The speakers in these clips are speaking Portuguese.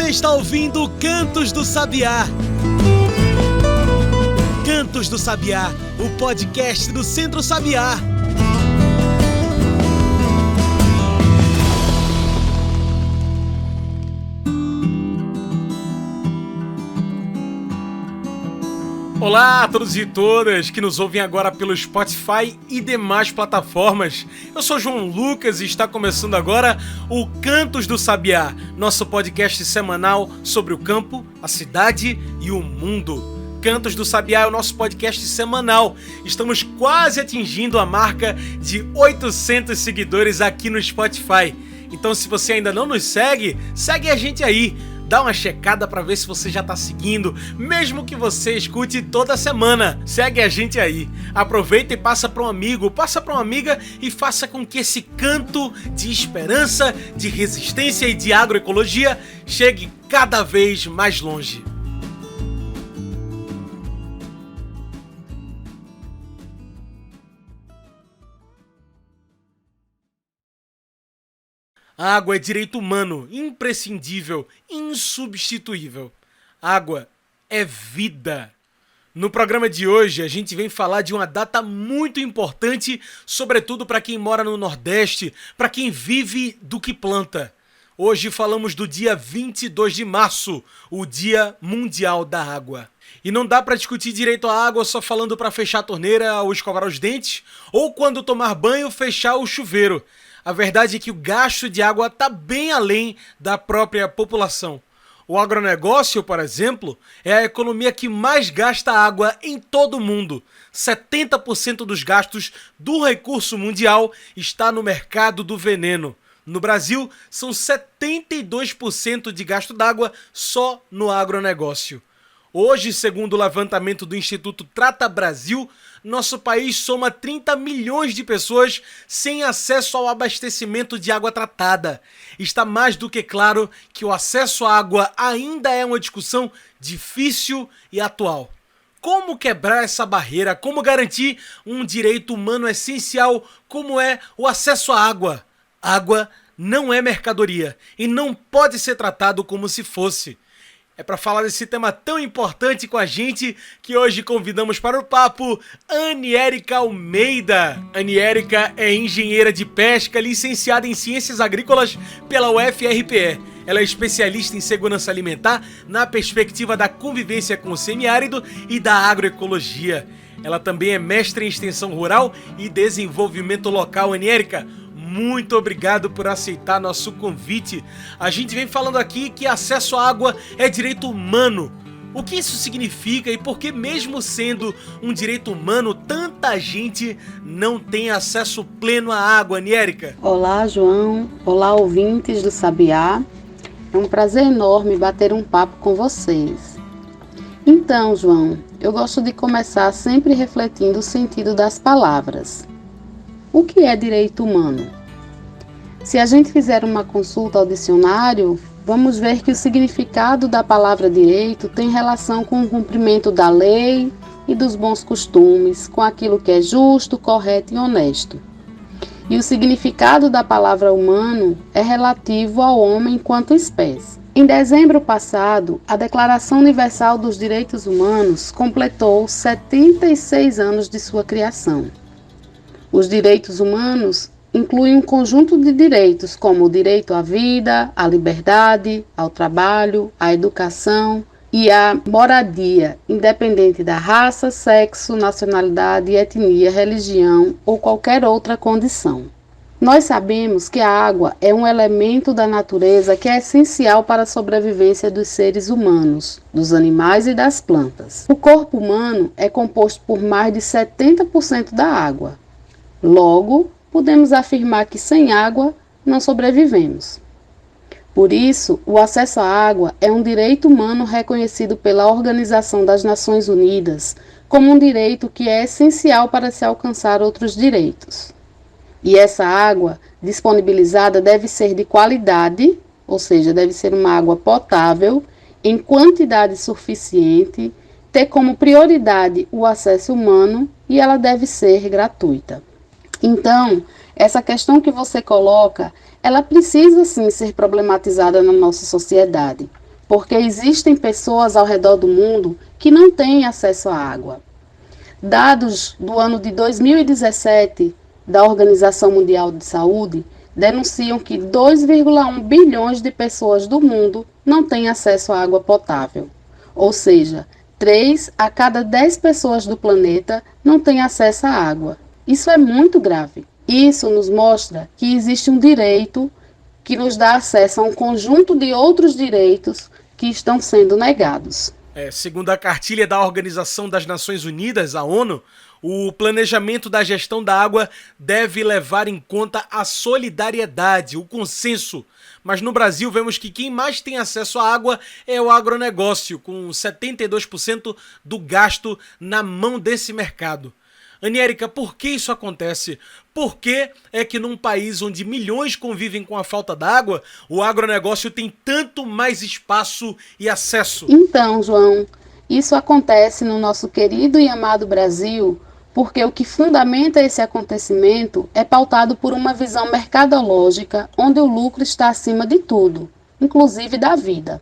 Você está ouvindo Cantos do Sabiá. Cantos do Sabiá, o podcast do Centro Sabiá. Olá a todos e todas que nos ouvem agora pelo Spotify e demais plataformas. Eu sou João Lucas e está começando agora o Cantos do Sabiá, nosso podcast semanal sobre o campo, a cidade e o mundo. Cantos do Sabiá é o nosso podcast semanal. Estamos quase atingindo a marca de 800 seguidores aqui no Spotify. Então, se você ainda não nos segue, segue a gente aí. Dá uma checada para ver se você já tá seguindo, mesmo que você escute toda semana. Segue a gente aí. Aproveita e passa para um amigo, passa para uma amiga e faça com que esse canto de esperança, de resistência e de agroecologia chegue cada vez mais longe. A água é direito humano, imprescindível, insubstituível. Água é vida. No programa de hoje, a gente vem falar de uma data muito importante, sobretudo para quem mora no Nordeste, para quem vive do que planta. Hoje falamos do dia 22 de março, o Dia Mundial da Água. E não dá para discutir direito à água só falando para fechar a torneira ou escovar os dentes, ou quando tomar banho, fechar o chuveiro. A verdade é que o gasto de água está bem além da própria população. O agronegócio, por exemplo, é a economia que mais gasta água em todo o mundo. 70% dos gastos do recurso mundial está no mercado do veneno. No Brasil, são 72% de gasto d'água só no agronegócio. Hoje, segundo o levantamento do Instituto Trata Brasil, nosso país soma 30 milhões de pessoas sem acesso ao abastecimento de água tratada. Está mais do que claro que o acesso à água ainda é uma discussão difícil e atual. Como quebrar essa barreira? Como garantir um direito humano essencial como é o acesso à água? Água não é mercadoria e não pode ser tratado como se fosse. É para falar desse tema tão importante com a gente que hoje convidamos para o papo Aniérica Almeida. Aniérica é engenheira de pesca, licenciada em Ciências Agrícolas pela UFRPE. Ela é especialista em segurança alimentar na perspectiva da convivência com o semiárido e da agroecologia. Ela também é mestre em extensão rural e desenvolvimento local. Aniérica, muito obrigado por aceitar nosso convite. A gente vem falando aqui que acesso à água é direito humano. O que isso significa e por que, mesmo sendo um direito humano, tanta gente não tem acesso pleno à água, Aniérica? Olá, João. Olá, ouvintes do Sabiá. É um prazer enorme bater um papo com vocês. Então, João, eu gosto de começar sempre refletindo o sentido das palavras. O que é direito humano? Se a gente fizer uma consulta ao dicionário, vamos ver que o significado da palavra direito tem relação com o cumprimento da lei e dos bons costumes, com aquilo que é justo, correto e honesto. E o significado da palavra humano é relativo ao homem enquanto espécie. Em dezembro passado, a Declaração Universal dos Direitos Humanos completou 76 anos de sua criação. Os direitos humanos incluem um conjunto de direitos como o direito à vida, à liberdade, ao trabalho, à educação e à moradia, independente da raça, sexo, nacionalidade, etnia, religião ou qualquer outra condição. Nós sabemos que a água é um elemento da natureza que é essencial para a sobrevivência dos seres humanos, dos animais e das plantas. O corpo humano é composto por mais de 70% da água. Logo, podemos afirmar que sem água não sobrevivemos. Por isso, o acesso à água é um direito humano reconhecido pela Organização das Nações Unidas como um direito que é essencial para se alcançar outros direitos. E essa água disponibilizada deve ser de qualidade, ou seja, deve ser uma água potável, em quantidade suficiente, ter como prioridade o acesso humano e ela deve ser gratuita. Então, essa questão que você coloca, ela precisa sim ser problematizada na nossa sociedade, porque existem pessoas ao redor do mundo que não têm acesso à água. Dados do ano de 2017 da Organização Mundial de Saúde denunciam que 2,1 bilhões de pessoas do mundo não têm acesso à água potável. Ou seja, 3 a cada 10 pessoas do planeta não têm acesso à água. Isso é muito grave. Isso nos mostra que existe um direito que nos dá acesso a um conjunto de outros direitos que estão sendo negados. Segundo a cartilha da Organização das Nações Unidas, a ONU, o planejamento da gestão da água deve levar em conta a solidariedade, o consenso. Mas no Brasil vemos que quem mais tem acesso à água é o agronegócio, com 72% do gasto na mão desse mercado. Aniérica, por que isso acontece? Por que é que num país onde milhões convivem com a falta d'água, o agronegócio tem tanto mais espaço e acesso? Então, João, isso acontece no nosso querido e amado Brasil, porque o que fundamenta esse acontecimento é pautado por uma visão mercadológica, onde o lucro está acima de tudo, inclusive da vida.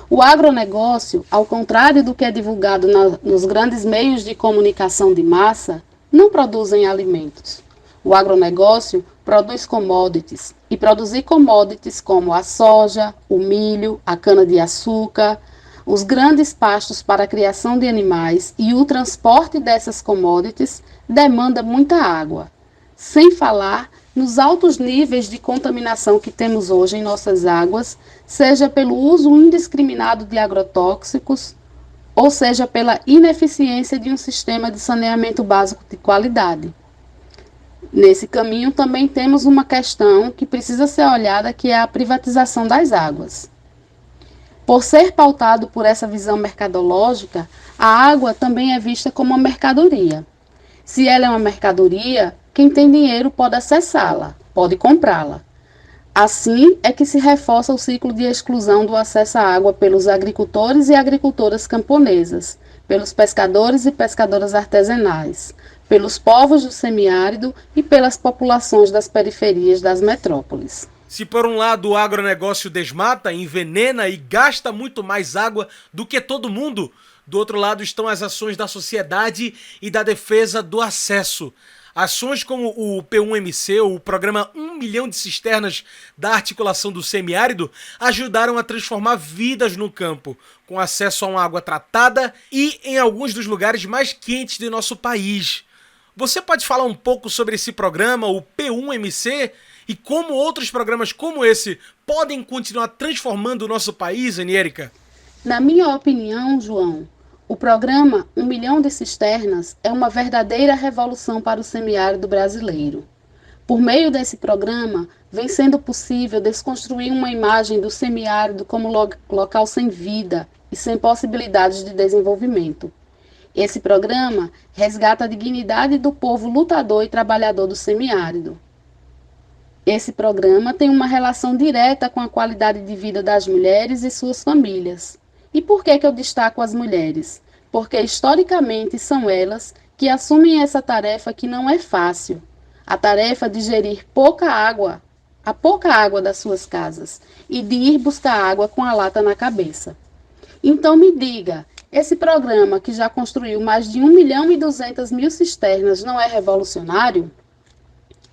O agronegócio, ao contrário do que é divulgado nos grandes meios de comunicação de massa, não produzem alimentos. O agronegócio produz commodities, e produzir commodities como a soja, o milho, a cana-de-açúcar, os grandes pastos para a criação de animais e o transporte dessas commodities demanda muita água. Sem falar nos altos níveis de contaminação que temos hoje em nossas águas, seja pelo uso indiscriminado de agrotóxicos, ou seja pela ineficiência de um sistema de saneamento básico de qualidade. Nesse caminho também temos uma questão que precisa ser olhada, que é a privatização das águas. Por ser pautado por essa visão mercadológica, a água também é vista como uma mercadoria. Se ela é uma mercadoria, quem tem dinheiro pode acessá-la, pode comprá-la. Assim é que se reforça o ciclo de exclusão do acesso à água pelos agricultores e agricultoras camponesas, pelos pescadores e pescadoras artesanais, pelos povos do semiárido e pelas populações das periferias das metrópoles. Se por um lado o agronegócio desmata, envenena e gasta muito mais água do que todo mundo, do outro lado estão as ações da sociedade e da defesa do acesso. Ações como o P1MC, o programa 1 milhão de cisternas da articulação do semiárido, ajudaram a transformar vidas no campo, com acesso a uma água tratada e em alguns dos lugares mais quentes de nosso país. Você pode falar um pouco sobre esse programa, o P1MC, e como outros programas como esse podem continuar transformando o nosso país, Aniérica? Na minha opinião, João, o programa 1 milhão de cisternas é uma verdadeira revolução para o semiárido brasileiro. Por meio desse programa, vem sendo possível desconstruir uma imagem do semiárido como local sem vida e sem possibilidades de desenvolvimento. Esse programa resgata a dignidade do povo lutador e trabalhador do semiárido. Esse programa tem uma relação direta com a qualidade de vida das mulheres e suas famílias. E por que eu destaco as mulheres? Porque historicamente são elas que assumem essa tarefa que não é fácil. A tarefa de gerir a pouca água das suas casas e de ir buscar água com a lata na cabeça. Então me diga, esse programa que já construiu mais de 1.200.000 cisternas não é revolucionário?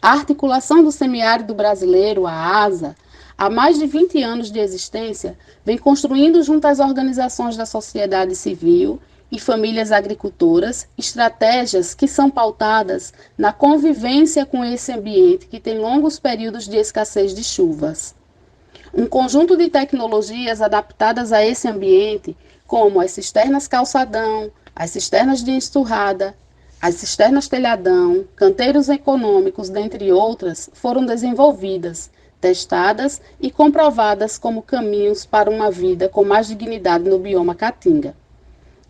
A articulação do semiárido brasileiro, a ASA, há mais de 20 anos de existência, vem construindo junto às organizações da sociedade civil e famílias agricultoras estratégias que são pautadas na convivência com esse ambiente que tem longos períodos de escassez de chuvas. Um conjunto de tecnologias adaptadas a esse ambiente, como as cisternas calçadão, as cisternas de esturrada, as cisternas telhadão, canteiros econômicos, dentre outras, foram desenvolvidas, testadas e comprovadas como caminhos para uma vida com mais dignidade no bioma Caatinga.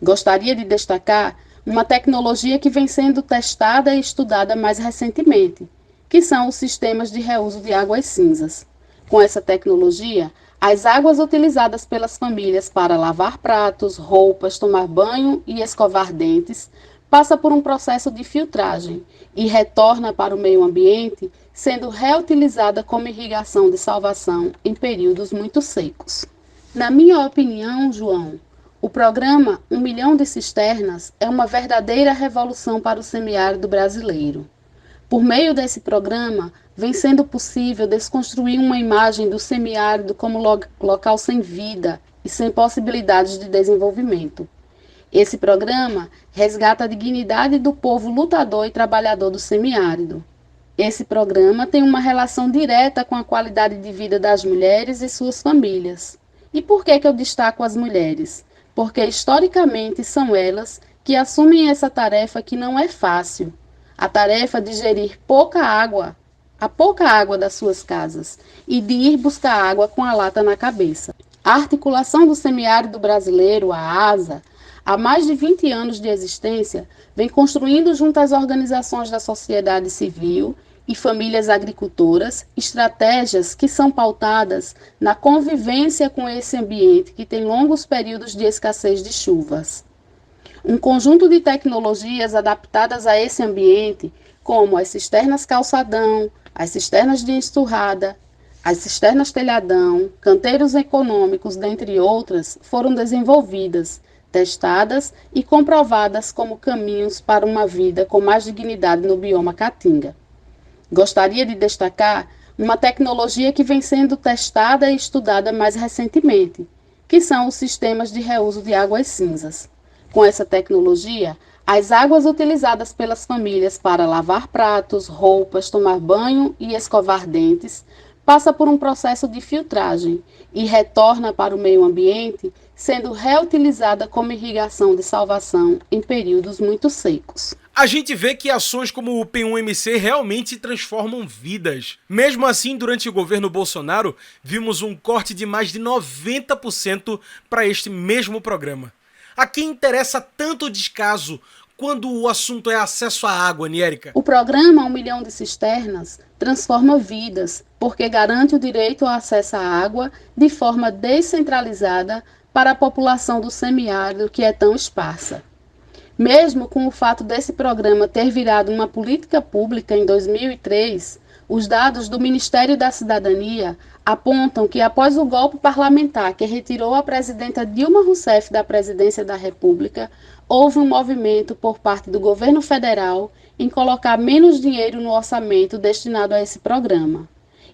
Gostaria de destacar uma tecnologia que vem sendo testada e estudada mais recentemente, que são os sistemas de reuso de águas cinzas. Com essa tecnologia, as águas utilizadas pelas famílias para lavar pratos, roupas, tomar banho e escovar dentes passa por um processo de filtragem e retorna para o meio ambiente, sendo reutilizada como irrigação de salvação em períodos muito secos. Na minha opinião, João, o programa 1 milhão de cisternas é uma verdadeira revolução para o semiárido brasileiro. Por meio desse programa, vem sendo possível desconstruir uma imagem do semiárido como local sem vida e sem possibilidades de desenvolvimento. Esse programa resgata a dignidade do povo lutador e trabalhador do semiárido. Esse programa tem uma relação direta com a qualidade de vida das mulheres e suas famílias. E por que eu destaco as mulheres? Porque historicamente são elas que assumem essa tarefa que não é fácil. A tarefa de gerir a pouca água das suas casas e de ir buscar água com a lata na cabeça. A Articulação do Semiárido Brasileiro, a ASA, há mais de 20 anos de existência, vem construindo junto às organizações da sociedade civil e famílias agricultoras estratégias que são pautadas na convivência com esse ambiente que tem longos períodos de escassez de chuvas. Um conjunto de tecnologias adaptadas a esse ambiente, como as cisternas calçadão, as cisternas de esturrada, as cisternas telhadão, canteiros econômicos, dentre outras, foram desenvolvidas, testadas e comprovadas como caminhos para uma vida com mais dignidade no bioma Caatinga. Gostaria de destacar uma tecnologia que vem sendo testada e estudada mais recentemente, que são os sistemas de reuso de águas cinzas. Com essa tecnologia, as águas utilizadas pelas famílias para lavar pratos, roupas, tomar banho e escovar dentes passa por um processo de filtragem e retorna para o meio ambiente, sendo reutilizada como irrigação de salvação em períodos muito secos. A gente vê que ações como o P1MC realmente transformam vidas. Mesmo assim, durante o governo Bolsonaro, vimos um corte de mais de 90% para este mesmo programa. A quem interessa tanto o descaso quando o assunto é acesso à água, Niérica? O programa 1 milhão de cisternas transforma vidas, porque garante o direito ao acesso à água de forma descentralizada para a população do semiárido que é tão esparsa. Mesmo com o fato desse programa ter virado uma política pública em 2003, os dados do Ministério da Cidadania apontam que após o golpe parlamentar que retirou a presidenta Dilma Rousseff da presidência da República, houve um movimento por parte do governo federal em colocar menos dinheiro no orçamento destinado a esse programa.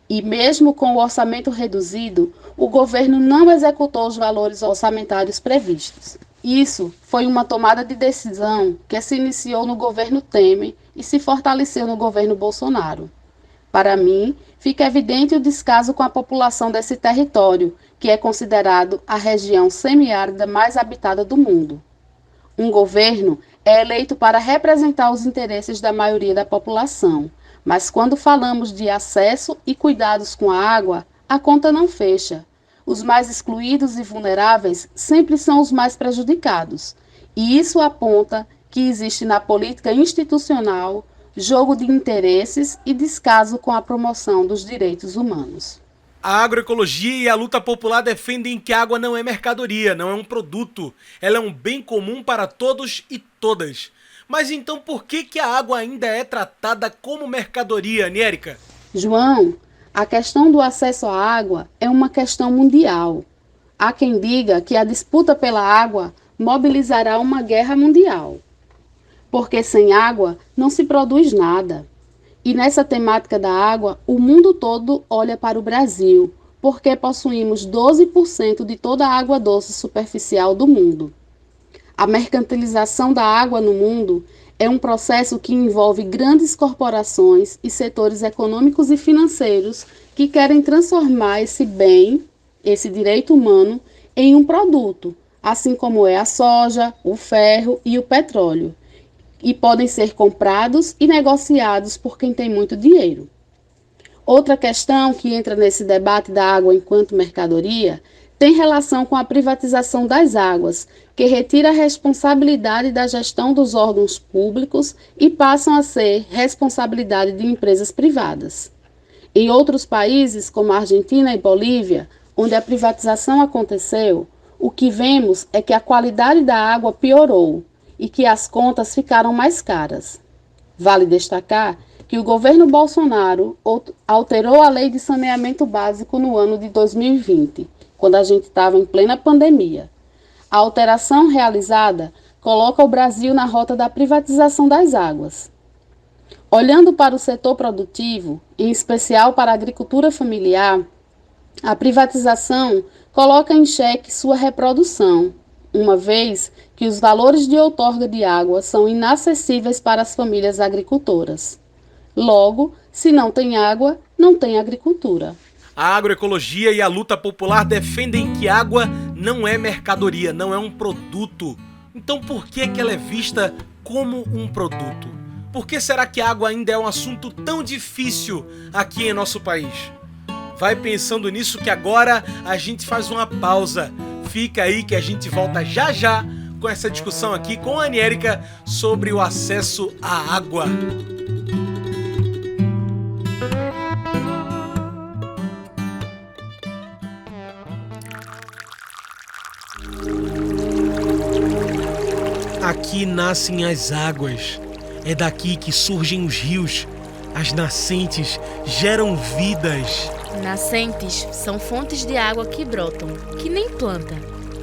E mesmo com o orçamento reduzido, o governo não executou os valores orçamentários previstos. Isso foi uma tomada de decisão que se iniciou no governo Temer e se fortaleceu no governo Bolsonaro. Para mim, fica evidente o descaso com a população desse território, que é considerado a região semiárida mais habitada do mundo. Um governo é eleito para representar os interesses da maioria da população, mas quando falamos de acesso e cuidados com a água, a conta não fecha. Os mais excluídos e vulneráveis sempre são os mais prejudicados, e isso aponta que existe na política institucional jogo de interesses e descaso com a promoção dos direitos humanos. A agroecologia e a luta popular defendem que a água não é mercadoria, não é um produto. Ela é um bem comum para todos e todas. Mas então por que a água ainda é tratada como mercadoria, Niérica? João, a questão do acesso à água é uma questão mundial. Há quem diga que a disputa pela água mobilizará uma guerra mundial. Porque sem água não se produz nada. E nessa temática da água, o mundo todo olha para o Brasil, porque possuímos 12% de toda a água doce superficial do mundo. A mercantilização da água no mundo é um processo que envolve grandes corporações e setores econômicos e financeiros que querem transformar esse bem, esse direito humano, em um produto, assim como é a soja, o ferro e o petróleo, e podem ser comprados e negociados por quem tem muito dinheiro. Outra questão que entra nesse debate da água enquanto mercadoria tem relação com a privatização das águas, que retira a responsabilidade da gestão dos órgãos públicos e passam a ser responsabilidade de empresas privadas. Em outros países, como a Argentina e Bolívia, onde a privatização aconteceu, o que vemos é que a qualidade da água piorou e que as contas ficaram mais caras. Vale destacar que o governo Bolsonaro alterou a Lei de Saneamento Básico no ano de 2020, quando a gente estava em plena pandemia. A alteração realizada coloca o Brasil na rota da privatização das águas. Olhando para o setor produtivo, em especial para a agricultura familiar, a privatização coloca em xeque sua reprodução, uma vez que os valores de outorga de água são inacessíveis para as famílias agricultoras. Logo, se não tem água, não tem agricultura. A agroecologia e a luta popular defendem que água não é mercadoria, não é um produto. Então por que ela é vista como um produto? Por que será que a água ainda é um assunto tão difícil aqui em nosso país? Vai pensando nisso que agora a gente faz uma pausa. Fica aí que a gente volta já já com essa discussão aqui com a Aniérica sobre o acesso à água. Aqui nascem as águas, é daqui que surgem os rios, as nascentes geram vidas. Nascentes são fontes de água que brotam, que nem planta,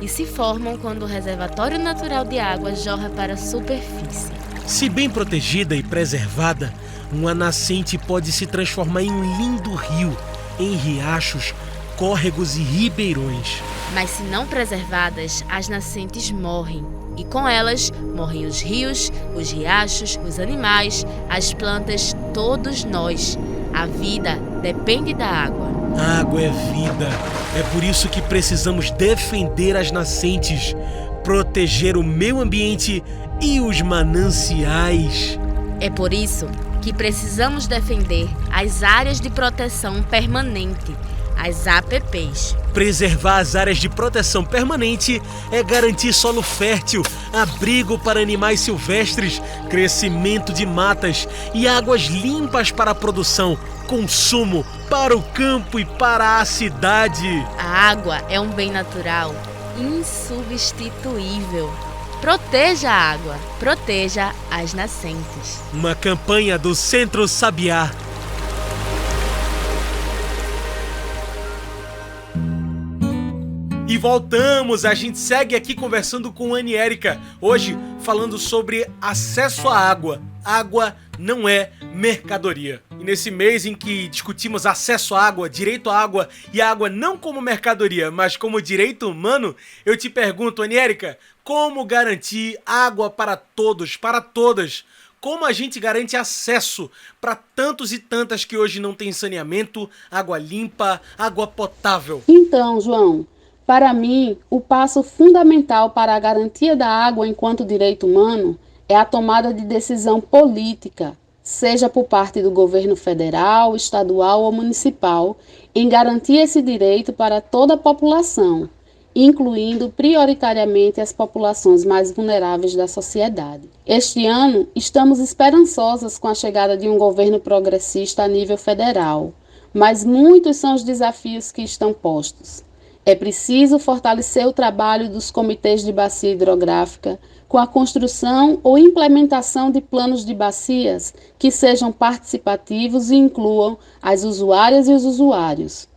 e se formam quando o reservatório natural de água jorra para a superfície. Se bem protegida e preservada, uma nascente pode se transformar em um lindo rio, em riachos, córregos e ribeirões. Mas se não preservadas, as nascentes morrem. E com elas, morrem os rios, os riachos, os animais, as plantas, todos nós. A vida depende da água. A água é vida. É por isso que precisamos defender as nascentes, proteger o meio ambiente e os mananciais. É por isso que precisamos defender as áreas de proteção permanente, as APPs. Preservar as áreas de proteção permanente é garantir solo fértil, abrigo para animais silvestres, crescimento de matas e águas limpas para a produção, consumo, para o campo e para a cidade. A água é um bem natural, insubstituível. Proteja a água, proteja as nascentes. Uma campanha do Centro Sabiá. E voltamos, a gente segue aqui conversando com a Aniérica, hoje falando sobre acesso à água. Água não é mercadoria. E nesse mês em que discutimos acesso à água, direito à água e a água não como mercadoria, mas como direito humano, eu te pergunto, Aniérica, como garantir água para todos, para todas? Como a gente garante acesso para tantos e tantas que hoje não têm saneamento, água limpa, água potável? Então, João, para mim, o passo fundamental para a garantia da água enquanto direito humano é a tomada de decisão política, seja por parte do governo federal, estadual ou municipal, em garantir esse direito para toda a população, incluindo prioritariamente as populações mais vulneráveis da sociedade. Este ano, estamos esperançosas com a chegada de um governo progressista a nível federal, mas muitos são os desafios que estão postos. É preciso fortalecer o trabalho dos comitês de bacia hidrográfica com a construção ou implementação de planos de bacias que sejam participativos e incluam as usuárias e os usuários.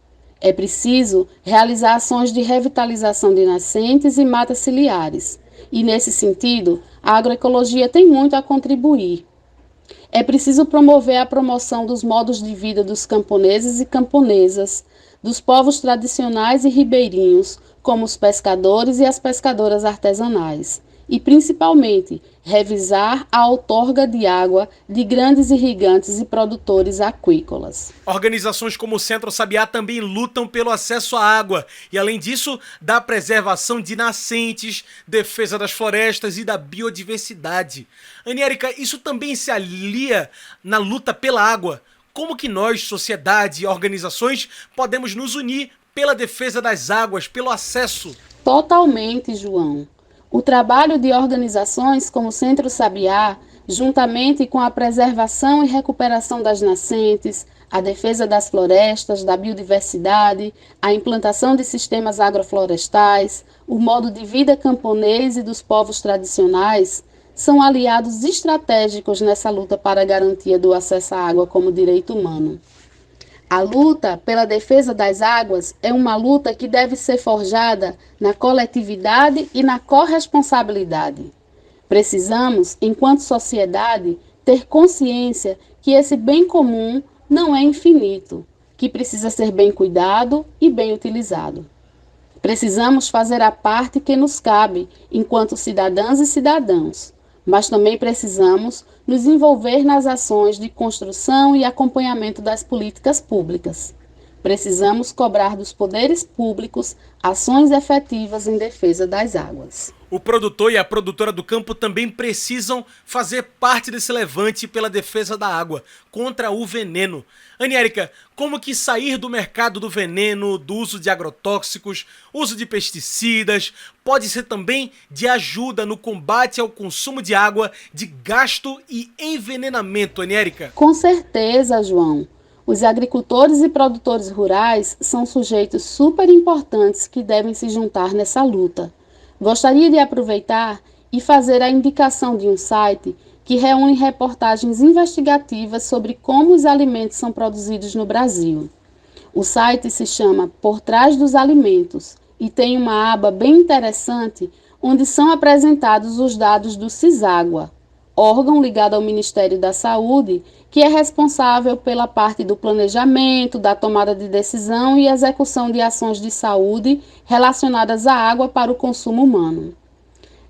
É preciso realizar ações de revitalização de nascentes e matas ciliares, e nesse sentido, a agroecologia tem muito a contribuir. É preciso promover a promoção dos modos de vida dos camponeses e camponesas, dos povos tradicionais e ribeirinhos, como os pescadores e as pescadoras artesanais, e principalmente revisar a outorga de água de grandes irrigantes e produtores aquícolas. Organizações como o Centro Sabiá também lutam pelo acesso à água e, além disso, da preservação de nascentes, defesa das florestas e da biodiversidade. Aniérica, isso também se alia na luta pela água. Como que nós, sociedade e organizações, podemos nos unir pela defesa das águas, pelo acesso? Totalmente, João. O trabalho de organizações como o Centro Sabiá, juntamente com a preservação e recuperação das nascentes, a defesa das florestas, da biodiversidade, a implantação de sistemas agroflorestais, o modo de vida camponês e dos povos tradicionais, são aliados estratégicos nessa luta para a garantia do acesso à água como direito humano. A luta pela defesa das águas é uma luta que deve ser forjada na coletividade e na corresponsabilidade. Precisamos, enquanto sociedade, ter consciência que esse bem comum não é infinito, que precisa ser bem cuidado e bem utilizado. Precisamos fazer a parte que nos cabe enquanto cidadãs e cidadãos, mas também precisamos nos envolver nas ações de construção e acompanhamento das políticas públicas. Precisamos cobrar dos poderes públicos ações efetivas em defesa das águas. O produtor e a produtora do campo também precisam fazer parte desse levante pela defesa da água, contra o veneno. Aniérica, como que sair do mercado do veneno, do uso de agrotóxicos, uso de pesticidas, pode ser também de ajuda no combate ao consumo de água, de gasto e envenenamento, Aniérica? Com certeza, João. Os agricultores e produtores rurais são sujeitos super importantes que devem se juntar nessa luta. Gostaria de aproveitar e fazer a indicação de um site que reúne reportagens investigativas sobre como os alimentos são produzidos no Brasil. O site se chama Por Trás dos Alimentos e tem uma aba bem interessante onde são apresentados os dados do CISÁGUA, órgão ligado ao Ministério da Saúde, que é responsável pela parte do planejamento, da tomada de decisão e execução de ações de saúde relacionadas à água para o consumo humano.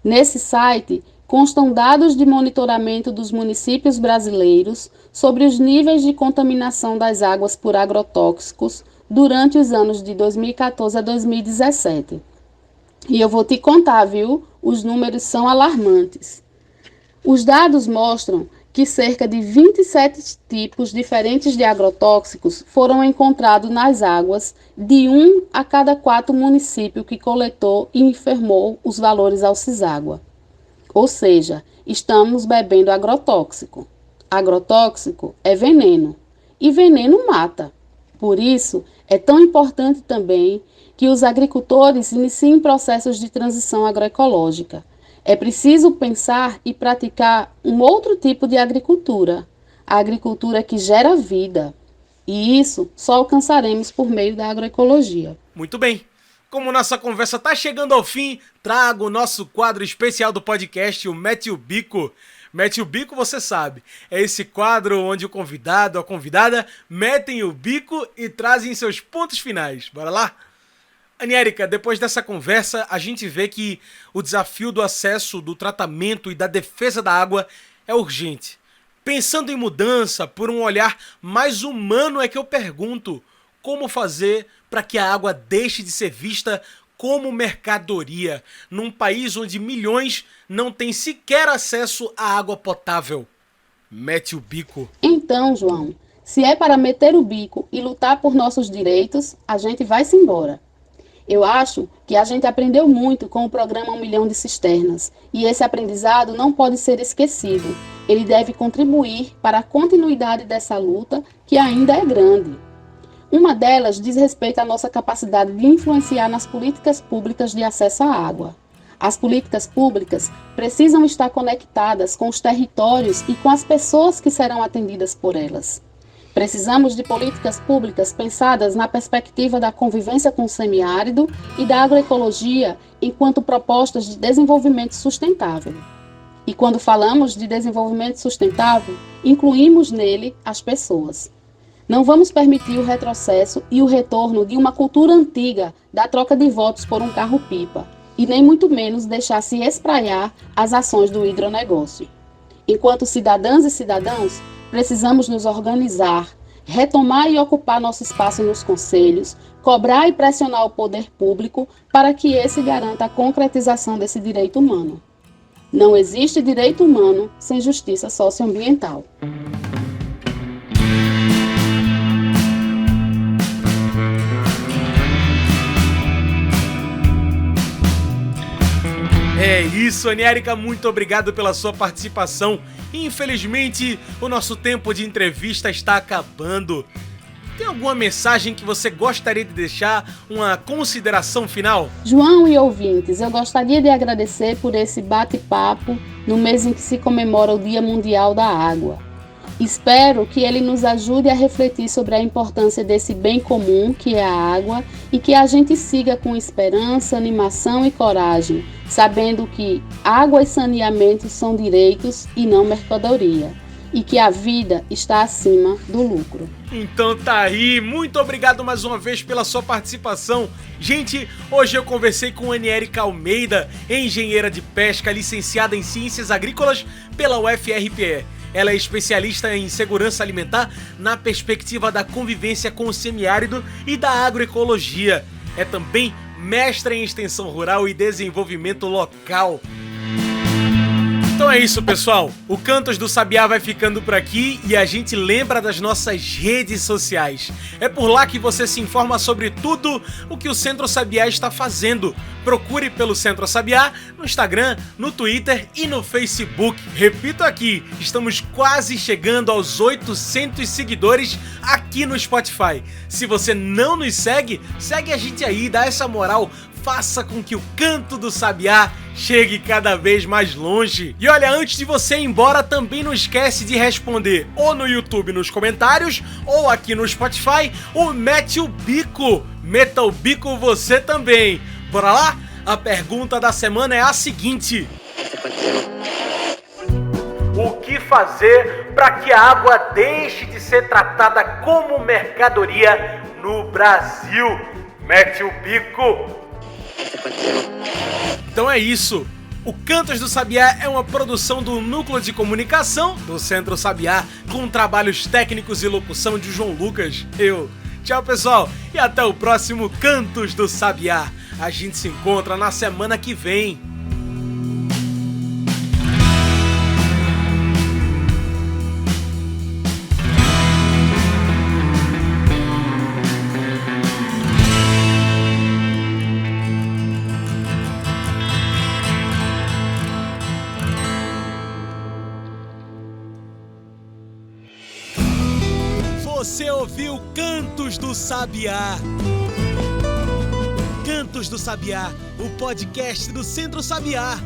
Nesse site, constam dados de monitoramento dos municípios brasileiros sobre os níveis de contaminação das águas por agrotóxicos durante os anos de 2014 a 2017. E eu vou te contar, viu? Os números são alarmantes. Os dados mostram que cerca de 27 tipos diferentes de agrotóxicos foram encontrados nas águas de 1 a cada 4 municípios que coletou e informou os valores ao CISÁGUA. Ou seja, estamos bebendo agrotóxico. Agrotóxico é veneno e veneno mata. Por isso, é tão importante também que os agricultores iniciem processos de transição agroecológica. É preciso pensar e praticar um outro tipo de agricultura, a agricultura que gera vida. E isso só alcançaremos por meio da agroecologia. Muito bem. Como nossa conversa está chegando ao fim, trago o nosso quadro especial do podcast, o Mete o Bico. Mete o Bico, você sabe, é esse quadro onde o convidado ou a convidada metem o bico e trazem seus pontos finais. Bora lá? Aniérica, depois dessa conversa, a gente vê que o desafio do acesso, do tratamento e da defesa da água é urgente. Pensando em mudança, por um olhar mais humano, é que eu pergunto: como fazer para que a água deixe de ser vista como mercadoria, num país onde milhões não têm sequer acesso à água potável? Mete o bico. Então, João, se é para meter o bico e lutar por nossos direitos, a gente vai-se embora. Eu acho que a gente aprendeu muito com o programa 1 Milhão de Cisternas, e esse aprendizado não pode ser esquecido. Ele deve contribuir para a continuidade dessa luta, que ainda é grande. Uma delas diz respeito à nossa capacidade de influenciar nas políticas públicas de acesso à água. As políticas públicas precisam estar conectadas com os territórios e com as pessoas que serão atendidas por elas. Precisamos de políticas públicas pensadas na perspectiva da convivência com o semiárido e da agroecologia enquanto propostas de desenvolvimento sustentável. E quando falamos de desenvolvimento sustentável, incluímos nele as pessoas. Não vamos permitir o retrocesso e o retorno de uma cultura antiga da troca de votos por um carro-pipa, e nem muito menos deixar se espraiar as ações do hidronegócio. Enquanto cidadãs e cidadãos, precisamos nos organizar, retomar e ocupar nosso espaço nos conselhos, cobrar e pressionar o poder público para que esse garanta a concretização desse direito humano. Não existe direito humano sem justiça socioambiental. É isso, Aniérica, muito obrigado pela sua participação. Infelizmente, o nosso tempo de entrevista está acabando. Tem alguma mensagem que você gostaria de deixar? Uma consideração final? João e ouvintes, eu gostaria de agradecer por esse bate-papo no mês em que se comemora o Dia Mundial da Água. Espero que ele nos ajude a refletir sobre a importância desse bem comum que é a água e que a gente siga com esperança, animação e coragem, sabendo que água e saneamento são direitos e não mercadoria, e que a vida está acima do lucro. Então tá aí, muito obrigado mais uma vez pela sua participação. Gente, hoje eu conversei com Aniérica Almeida, engenheira de pesca, licenciada em Ciências Agrícolas pela UFRPE. Ela é especialista em segurança alimentar na perspectiva da convivência com o semiárido e da agroecologia. É também mestra em extensão rural e desenvolvimento local. Então é isso, pessoal. O Cantos do Sabiá vai ficando por aqui e a gente lembra das nossas redes sociais. É por lá que você se informa sobre tudo o que o Centro Sabiá está fazendo. Procure pelo Centro Sabiá no Instagram, no Twitter e no Facebook. Repito aqui, estamos quase chegando aos 800 seguidores aqui no Spotify. Se você não nos segue, segue a gente aí, dá essa moral. Faça com que o Canto do Sabiá chegue cada vez mais longe. E olha, antes de você ir embora, também não esquece de responder ou no YouTube nos comentários, ou aqui no Spotify, o Mete o Bico. Meta o bico você também. Bora lá? A pergunta da semana é a seguinte: o que fazer para que a água deixe de ser tratada como mercadoria no Brasil? Mete o bico. Então é isso. O Cantos do Sabiá é uma produção do Núcleo de Comunicação do Centro Sabiá, com trabalhos técnicos e locução de João Lucas. Tchau, pessoal, e até o próximo Cantos do Sabiá. A gente se encontra na semana que vem. Você ouviu Cantos do Sabiá. Cantos do Sabiá, o podcast do Centro Sabiá.